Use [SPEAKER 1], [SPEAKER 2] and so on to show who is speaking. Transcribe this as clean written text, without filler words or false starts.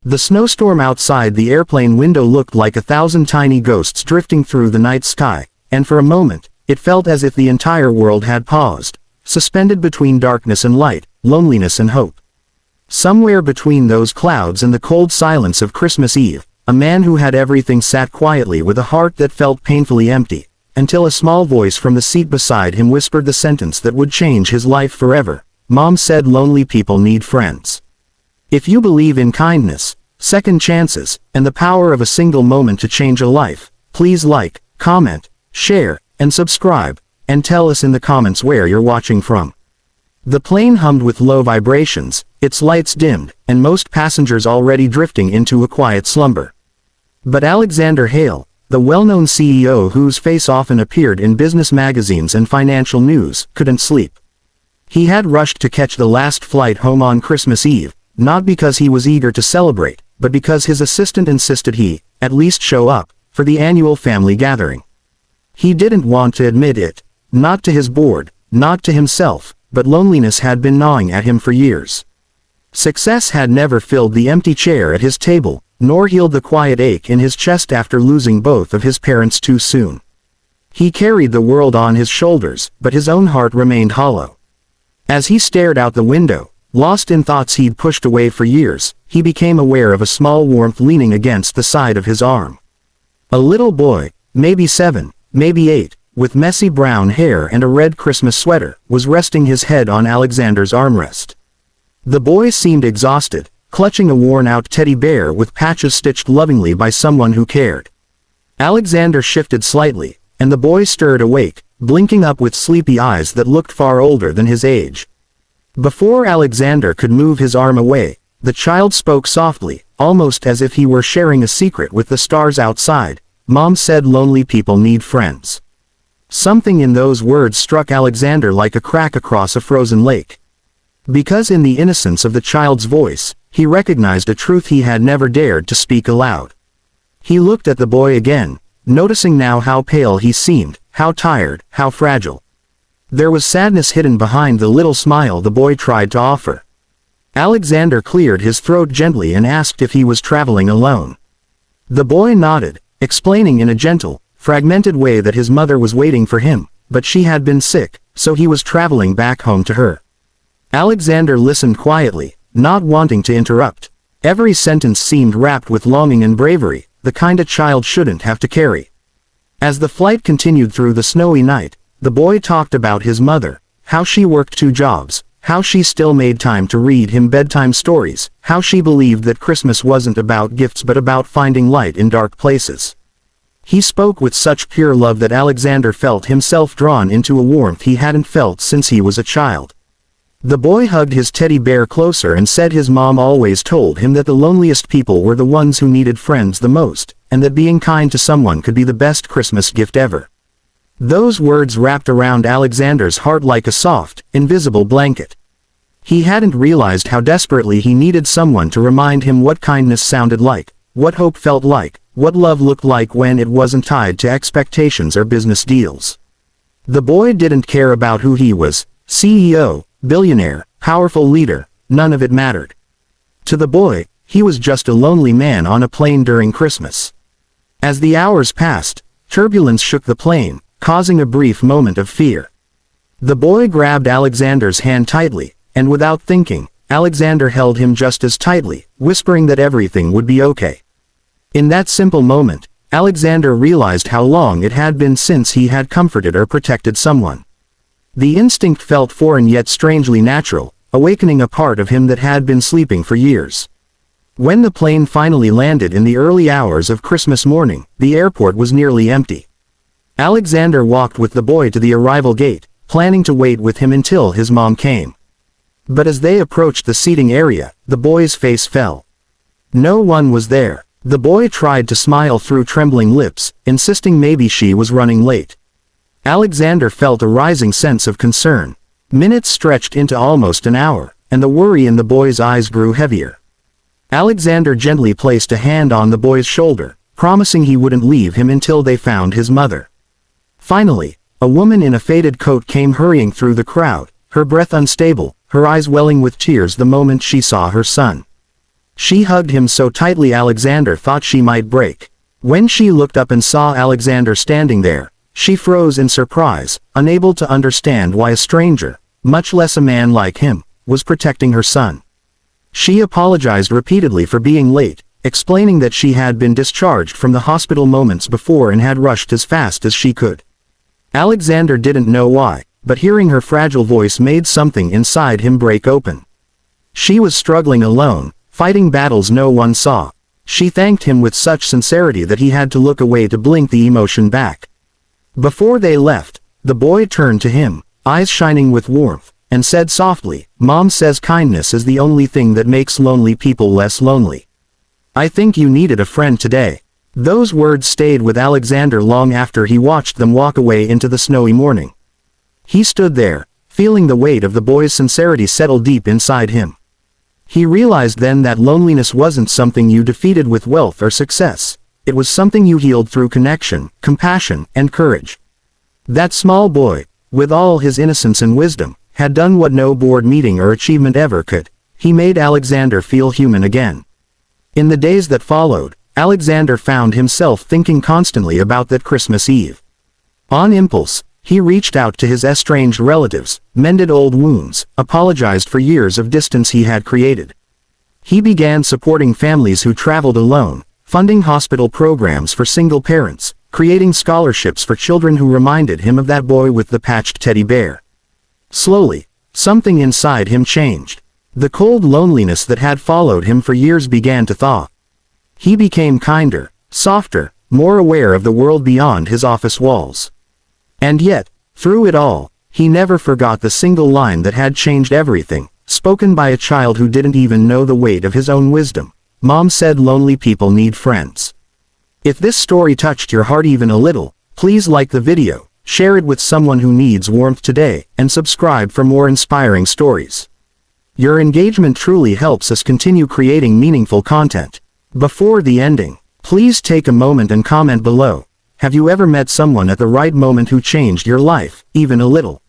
[SPEAKER 1] The snowstorm outside the airplane window looked like 1,000 tiny ghosts drifting through the night sky, and for a moment, it felt as if the entire world had paused, suspended between darkness and light, loneliness and hope. Somewhere between those clouds and the cold silence of Christmas Eve, a man who had everything sat quietly with a heart that felt painfully empty, until a small voice from the seat beside him whispered the sentence that would change his life forever. Mom said lonely people need friends. If you believe in kindness, second chances, and the power of a single moment to change a life, please like, comment, share, and subscribe, and tell us in the comments where you're watching from. The plane hummed with low vibrations, its lights dimmed, and most passengers already drifting into a quiet slumber. But Alexander Hale, the well-known CEO whose face often appeared in business magazines and financial news, couldn't sleep. He had rushed to catch the last flight home on Christmas Eve, not because he was eager to celebrate, but because his assistant insisted he, at least show up, for the annual family gathering. He didn't want to admit it, not to his board, not to himself, but loneliness had been gnawing at him for years. Success had never filled the empty chair at his table, nor healed the quiet ache in his chest after losing both of his parents too soon. He carried the world on his shoulders, but his own heart remained hollow. As he stared out the window, lost in thoughts he'd pushed away for years, he became aware of a small warmth leaning against the side of his arm. A little boy, maybe 7, maybe 8, with messy brown hair and a red Christmas sweater, was resting his head on Alexander's armrest. The boy seemed exhausted, clutching a worn-out teddy bear with patches stitched lovingly by someone who cared. Alexander shifted slightly, and the boy stirred awake, blinking up with sleepy eyes that looked far older than his age. Before Alexander could move his arm away, the child spoke softly, almost as if he were sharing a secret with the stars outside. Mom said lonely people need friends. Something in those words struck Alexander like a crack across a frozen lake. Because in the innocence of the child's voice, he recognized a truth he had never dared to speak aloud. He looked at the boy again, noticing now how pale he seemed, how tired, how fragile. There was sadness hidden behind the little smile the boy tried to offer. Alexander cleared his throat gently and asked if he was traveling alone. The boy nodded, explaining in a gentle, fragmented way that his mother was waiting for him, but she had been sick, so he was traveling back home to her. Alexander listened quietly, not wanting to interrupt. Every sentence seemed wrapped with longing and bravery, the kind a child shouldn't have to carry. As the flight continued through the snowy night, the boy talked about his mother, how she worked 2 jobs, how she still made time to read him bedtime stories, how she believed that Christmas wasn't about gifts but about finding light in dark places. He spoke with such pure love that Alexander felt himself drawn into a warmth he hadn't felt since he was a child. The boy hugged his teddy bear closer and said his mom always told him that the loneliest people were the ones who needed friends the most, and that being kind to someone could be the best Christmas gift ever. Those words wrapped around Alexander's heart like a soft, invisible blanket. He hadn't realized how desperately he needed someone to remind him what kindness sounded like, what hope felt like, what love looked like when it wasn't tied to expectations or business deals. The boy didn't care about who he was, CEO, billionaire, powerful leader, none of it mattered. To the boy, he was just a lonely man on a plane during Christmas. As the hours passed, turbulence shook the plane, causing a brief moment of fear. The boy grabbed Alexander's hand tightly, and without thinking, Alexander held him just as tightly, whispering that everything would be okay. In that simple moment, Alexander realized how long it had been since he had comforted or protected someone. The instinct felt foreign yet strangely natural, awakening a part of him that had been sleeping for years. When the plane finally landed in the early hours of Christmas morning, the airport was nearly empty. Alexander walked with the boy to the arrival gate, planning to wait with him until his mom came. But as they approached the seating area, the boy's face fell. No one was there. The boy tried to smile through trembling lips, insisting maybe she was running late. Alexander felt a rising sense of concern. Minutes stretched into almost an hour, and the worry in the boy's eyes grew heavier. Alexander gently placed a hand on the boy's shoulder, promising he wouldn't leave him until they found his mother. Finally, a woman in a faded coat came hurrying through the crowd, her breath unstable, her eyes welling with tears the moment she saw her son. She hugged him so tightly Alexander thought she might break. When she looked up and saw Alexander standing there, she froze in surprise, unable to understand why a stranger, much less a man like him, was protecting her son. She apologized repeatedly for being late, explaining that she had been discharged from the hospital moments before and had rushed as fast as she could. Alexander didn't know why, but hearing her fragile voice made something inside him break open. She was struggling alone, fighting battles no one saw. She thanked him with such sincerity that he had to look away to blink the emotion back. Before they left, the boy turned to him, eyes shining with warmth, and said softly, "Mom says kindness is the only thing that makes lonely people less lonely. I think you needed a friend today." Those words stayed with Alexander long after he watched them walk away into the snowy morning. He stood there, feeling the weight of the boy's sincerity settle deep inside him. He realized then that loneliness wasn't something you defeated with wealth or success. It was something you healed through connection, compassion, and courage. That small boy, with all his innocence and wisdom, had done what no board meeting or achievement ever could. He made Alexander feel human again. In the days that followed, Alexander found himself thinking constantly about that Christmas Eve. On impulse, he reached out to his estranged relatives, mended old wounds, apologized for years of distance he had created. He began supporting families who traveled alone, funding hospital programs for single parents, creating scholarships for children who reminded him of that boy with the patched teddy bear. Slowly, something inside him changed. The cold loneliness that had followed him for years began to thaw. He became kinder, softer, more aware of the world beyond his office walls. And yet, through it all, he never forgot the single line that had changed everything, spoken by a child who didn't even know the weight of his own wisdom. Mom said lonely people need friends. If this story touched your heart even a little, please like the video, share it with someone who needs warmth today, and subscribe for more inspiring stories. Your engagement truly helps us continue creating meaningful content. Before the ending, please take a moment and comment below. Have you ever met someone at the right moment who changed your life, even a little?